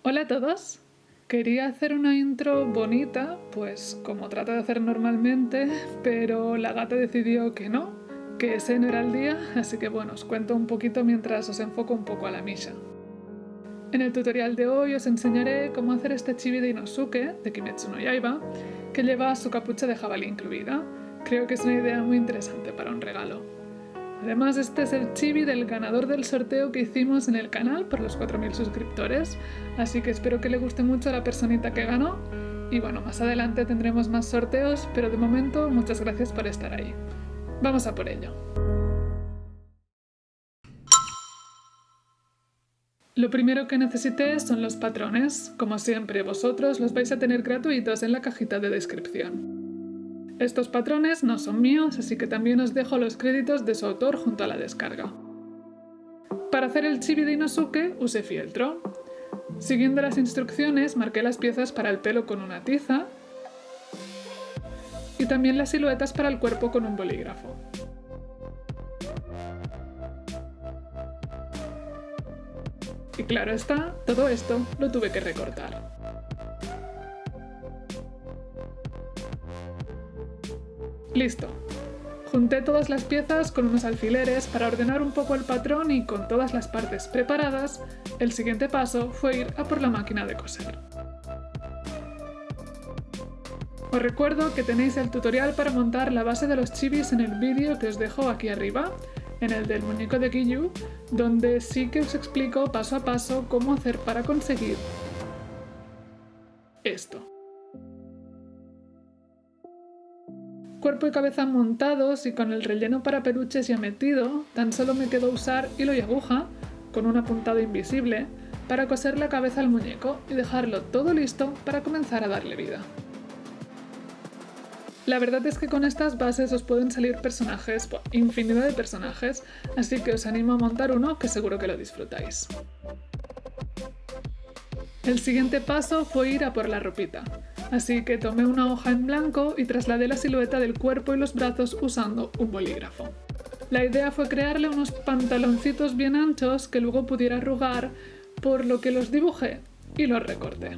Hola a todos. Quería hacer una intro bonita, pues como trato de hacer normalmente, pero la gata decidió que ese no era el día, así que bueno, os cuento un poquito mientras os enfoco un poco a la Misha. En el tutorial de hoy os enseñaré cómo hacer este chibi de Inosuke, de Kimetsu no Yaiba, que lleva su capucha de jabalí incluida. Creo que es una idea muy interesante para un regalo. Además, este es el chibi del ganador del sorteo que hicimos en el canal por los 4000 suscriptores, así que espero que le guste mucho a la personita que ganó. Y bueno, más adelante tendremos más sorteos, pero de momento muchas gracias por estar ahí. Vamos a por ello. Lo primero que necesité son los patrones. Como siempre, vosotros los vais a tener gratuitos en la cajita de descripción. Estos patrones no son míos, así que también os dejo los créditos de su autor junto a la descarga. Para hacer el chibi de Inosuke usé fieltro. Siguiendo las instrucciones marqué las piezas para el pelo con una tiza y también las siluetas para el cuerpo con un bolígrafo. Y claro está, todo esto lo tuve que recortar. Listo. Junté todas las piezas con unos alfileres para ordenar un poco el patrón y con todas las partes preparadas, el siguiente paso fue ir a por la máquina de coser. Os recuerdo que tenéis el tutorial para montar la base de los chibis en el vídeo que os dejo aquí arriba, en el del muñeco de Giyu, donde sí que os explico paso a paso cómo hacer para conseguir esto. Cuerpo y cabeza montados y con el relleno para peluches ya metido, tan solo me quedó usar hilo y aguja, con un apuntado invisible, para coser la cabeza al muñeco y dejarlo todo listo para comenzar a darle vida. La verdad es que con estas bases os pueden salir personajes, infinidad de personajes, así que os animo a montar uno que seguro que lo disfrutáis. El siguiente paso fue ir a por la ropita. Así que tomé una hoja en blanco y trasladé la silueta del cuerpo y los brazos usando un bolígrafo. La idea fue crearle unos pantaloncitos bien anchos que luego pudiera arrugar, por lo que los dibujé y los recorté.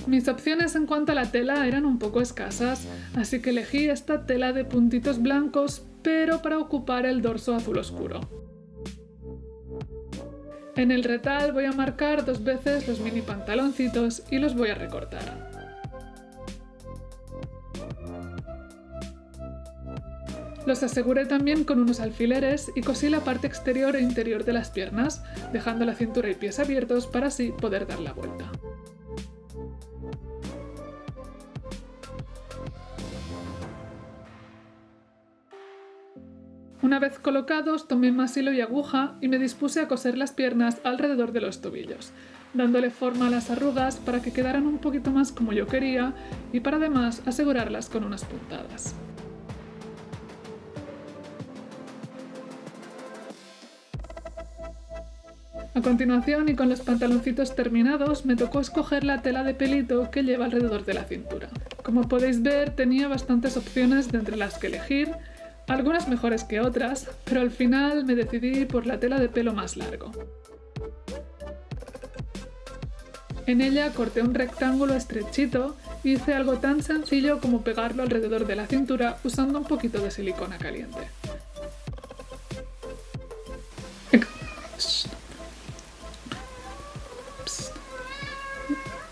Mis opciones en cuanto a la tela eran un poco escasas, así que elegí esta tela de puntitos blancos, pero para ocupar el dorso azul oscuro. En el retal voy a marcar 2 veces los mini pantaloncitos y los voy a recortar. Los aseguré también con unos alfileres y cosí la parte exterior e interior de las piernas, dejando la cintura y pies abiertos para así poder dar la vuelta. Una vez colocados, tomé más hilo y aguja y me dispuse a coser las piernas alrededor de los tobillos, dándole forma a las arrugas para que quedaran un poquito más como yo quería y para además asegurarlas con unas puntadas. A continuación, y con los pantaloncitos terminados, me tocó escoger la tela de pelito que lleva alrededor de la cintura. Como podéis ver, tenía bastantes opciones de entre las que elegir, algunas mejores que otras, pero al final me decidí por la tela de pelo más largo. En ella corté un rectángulo estrechito y hice algo tan sencillo como pegarlo alrededor de la cintura usando un poquito de silicona caliente.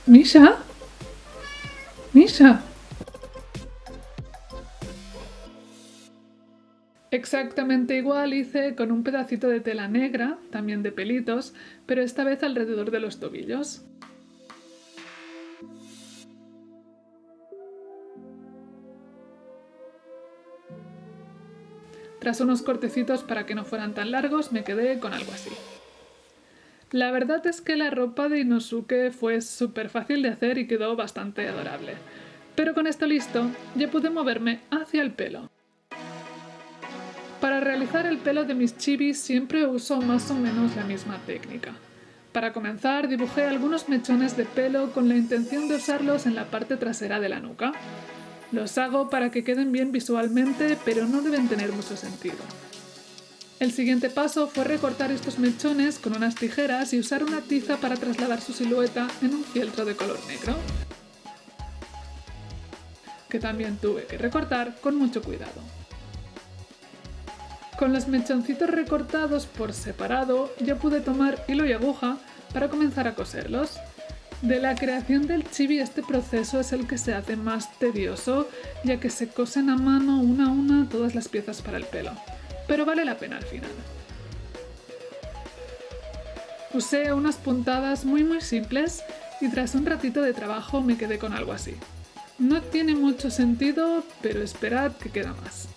¿Misha? ¿Misha? Exactamente igual hice con un pedacito de tela negra, también de pelitos, pero esta vez alrededor de los tobillos. Tras unos cortecitos para que no fueran tan largos, me quedé con algo así. La verdad es que la ropa de Inosuke fue súper fácil de hacer y quedó bastante adorable. Pero con esto listo, ya pude moverme hacia el pelo. Para realizar el pelo de mis chibis siempre uso más o menos la misma técnica. Para comenzar, dibujé algunos mechones de pelo con la intención de usarlos en la parte trasera de la nuca. Los hago para que queden bien visualmente, pero no deben tener mucho sentido. El siguiente paso fue recortar estos mechones con unas tijeras y usar una tiza para trasladar su silueta en un fieltro de color negro, que también tuve que recortar con mucho cuidado. Con los mechoncitos recortados por separado ya pude tomar hilo y aguja para comenzar a coserlos. De la creación del chibi este proceso es el que se hace más tedioso, ya que se cosen a mano una a una todas las piezas para el pelo, pero vale la pena al final. Usé unas puntadas muy simples y tras un ratito de trabajo me quedé con algo así. No tiene mucho sentido, pero esperad que queda más.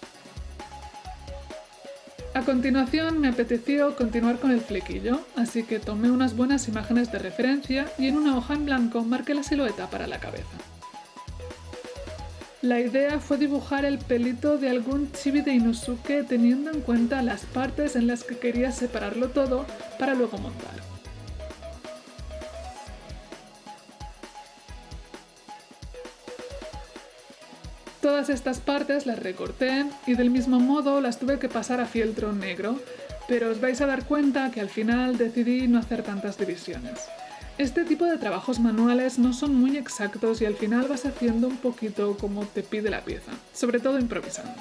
A continuación me apeteció continuar con el flequillo, así que tomé unas buenas imágenes de referencia y en una hoja en blanco marqué la silueta para la cabeza. La idea fue dibujar el pelito de algún chibi de Inosuke teniendo en cuenta las partes en las que quería separarlo todo para luego montar. Todas estas partes las recorté y del mismo modo las tuve que pasar a fieltro negro, pero os vais a dar cuenta que al final decidí no hacer tantas divisiones. Este tipo de trabajos manuales no son muy exactos y al final vas haciendo un poquito como te pide la pieza, sobre todo improvisando.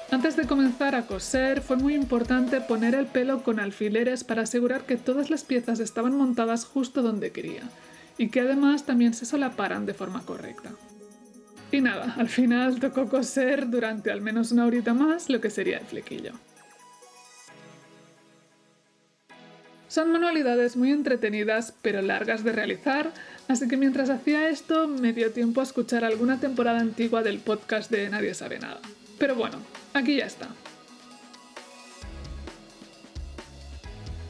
Antes de comenzar a coser fue muy importante poner el pelo con alfileres para asegurar que todas las piezas estaban montadas justo donde quería y que además también se solaparan de forma correcta. Y nada, al final tocó coser durante al menos una horita más lo que sería el flequillo. Son manualidades muy entretenidas pero largas de realizar, así que mientras hacía esto me dio tiempo a escuchar alguna temporada antigua del podcast de Nadie Sabe Nada. Pero bueno, aquí ya está.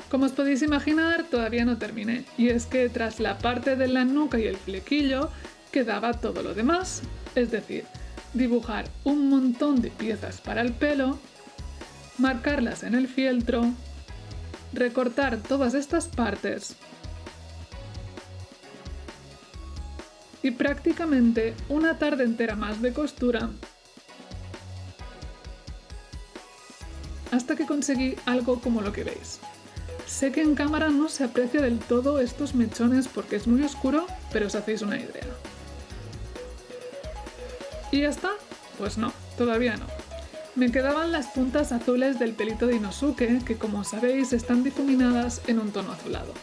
Como os podéis imaginar, todavía no terminé, y es que tras la parte de la nuca y el flequillo quedaba todo lo demás, es decir, dibujar un montón de piezas para el pelo, marcarlas en el fieltro, recortar todas estas partes y prácticamente una tarde entera más de costura hasta que conseguí algo como lo que veis. Sé que en cámara no se aprecia del todo estos mechones porque es muy oscuro, pero os hacéis una idea. ¿Y ya está? Pues no, todavía no. Me quedaban las puntas azules del pelito de Inosuke, que como sabéis están difuminadas en un tono azulado.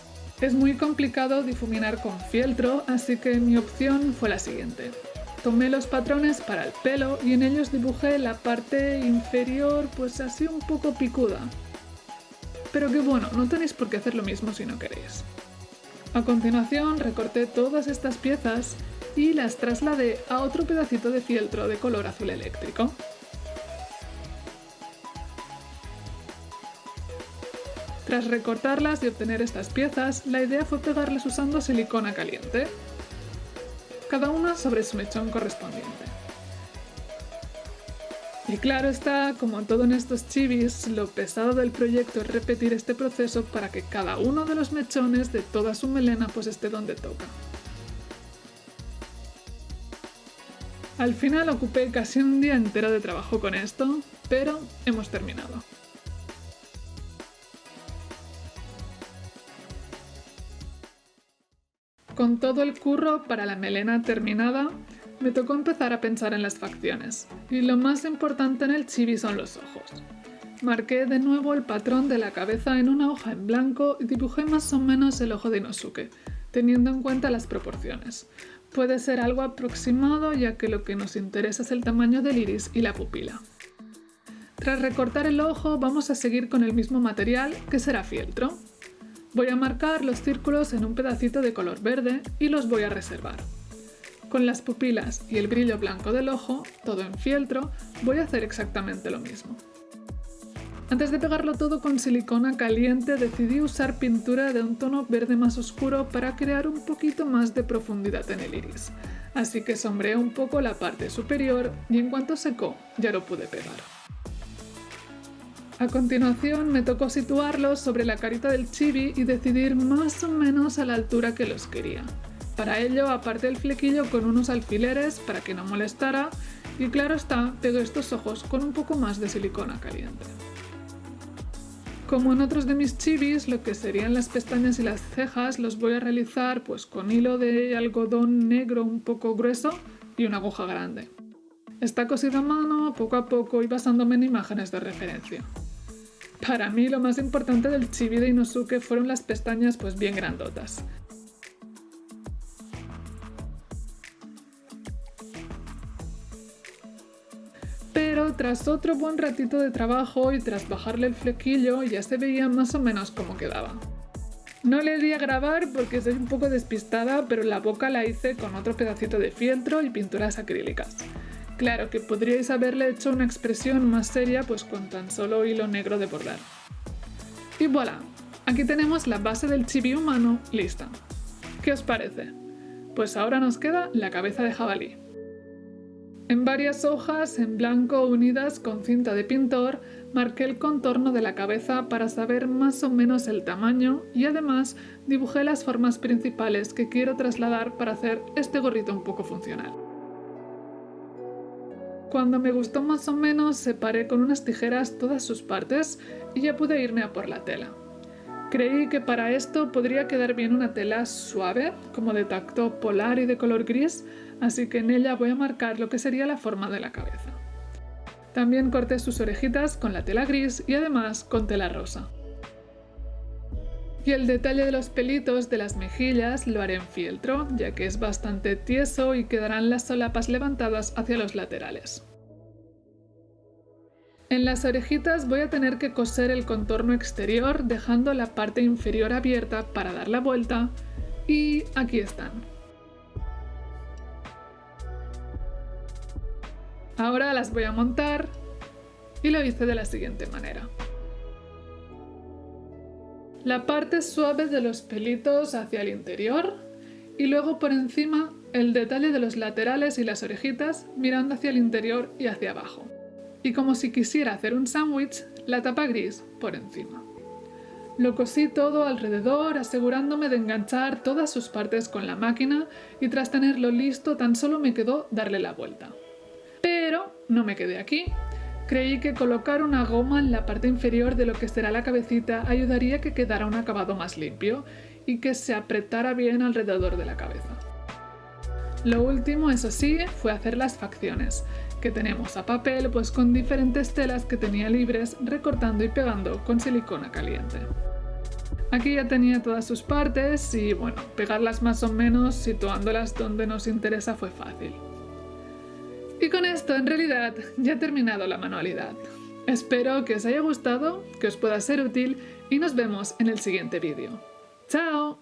Es muy complicado difuminar con fieltro, así que mi opción fue la siguiente. Tomé los patrones para el pelo y en ellos dibujé la parte inferior pues así un poco picuda. Pero que bueno, no tenéis por qué hacer lo mismo si no queréis. A continuación recorté todas estas piezas y las trasladé a otro pedacito de fieltro de color azul eléctrico. Tras recortarlas y obtener estas piezas, la idea fue pegarlas usando silicona caliente, cada una sobre su mechón correspondiente. Y claro está, como todo en estos chibis, lo pesado del proyecto es repetir este proceso para que cada uno de los mechones de toda su melena pues esté donde toca. Al final ocupé casi un día entero de trabajo con esto, pero hemos terminado. Con todo el curro para la melena terminada, me tocó empezar a pensar en las facciones, y lo más importante en el chibi son los ojos. Marqué de nuevo el patrón de la cabeza en una hoja en blanco y dibujé más o menos el ojo de Inosuke, teniendo en cuenta las proporciones. Puede ser algo aproximado ya que lo que nos interesa es el tamaño del iris y la pupila. Tras recortar el ojo vamos a seguir con el mismo material que será fieltro. Voy a marcar los círculos en un pedacito de color verde y los voy a reservar. Con las pupilas y el brillo blanco del ojo, todo en fieltro, voy a hacer exactamente lo mismo. Antes de pegarlo todo con silicona caliente decidí usar pintura de un tono verde más oscuro para crear un poquito más de profundidad en el iris. Así que sombreé un poco la parte superior y en cuanto secó ya lo pude pegar. A continuación me tocó situarlos sobre la carita del chibi y decidir más o menos a la altura que los quería. Para ello aparté el flequillo con unos alfileres para que no molestara Y claro está, pegué estos ojos con un poco más de silicona caliente. Como en otros de mis chibis, lo que serían las pestañas y las cejas los voy a realizar pues con hilo de algodón negro un poco grueso y una aguja grande. Está cosido a mano poco a poco y basándome en imágenes de referencia. Para mí lo más importante del chibi de Inosuke fueron las pestañas pues bien grandotas. Pero tras otro buen ratito de trabajo y tras bajarle el flequillo ya se veía más o menos cómo quedaba. No le di a grabar porque soy un poco despistada, pero la boca la hice con otro pedacito de fieltro y pinturas acrílicas. Claro que podríais haberle hecho una expresión más seria pues con tan solo hilo negro de bordar. Y voilà, aquí tenemos la base del chibi humano lista. ¿Qué os parece? Pues ahora nos queda la cabeza de jabalí. En varias hojas en blanco unidas con cinta de pintor, marqué el contorno de la cabeza para saber más o menos el tamaño y además dibujé las formas principales que quiero trasladar para hacer este gorrito un poco funcional. Cuando me gustó más o menos, separé con unas tijeras todas sus partes y ya pude irme a por la tela. Creí que para esto podría quedar bien una tela suave, como de tacto polar y de color gris, así que en ella voy a marcar lo que sería la forma de la cabeza. También corté sus orejitas con la tela gris y además con tela rosa. Y el detalle de los pelitos de las mejillas lo haré en fieltro, ya que es bastante tieso y quedarán las solapas levantadas hacia los laterales. En las orejitas voy a tener que coser el contorno exterior dejando la parte inferior abierta para dar la vuelta y aquí están. Ahora las voy a montar y lo hice de la siguiente manera. La parte suave de los pelitos hacia el interior y luego por encima el detalle de los laterales y las orejitas mirando hacia el interior y hacia abajo. Y como si quisiera hacer un sándwich, la tapa gris por encima. Lo cosí todo alrededor asegurándome de enganchar todas sus partes con la máquina y tras tenerlo listo tan solo me quedó darle la vuelta. Pero no me quedé aquí. Creí que colocar una goma en la parte inferior de lo que será la cabecita ayudaría a que quedara un acabado más limpio y que se apretara bien alrededor de la cabeza. Lo último, eso sí, fue hacer las facciones, que tenemos a papel pues con diferentes telas que tenía libres recortando y pegando con silicona caliente. Aquí ya tenía todas sus partes y bueno, pegarlas más o menos situándolas donde nos interesa fue fácil. Y con esto, en realidad, ya he terminado la manualidad. Espero que os haya gustado, que os pueda ser útil y nos vemos en el siguiente vídeo. ¡Chao!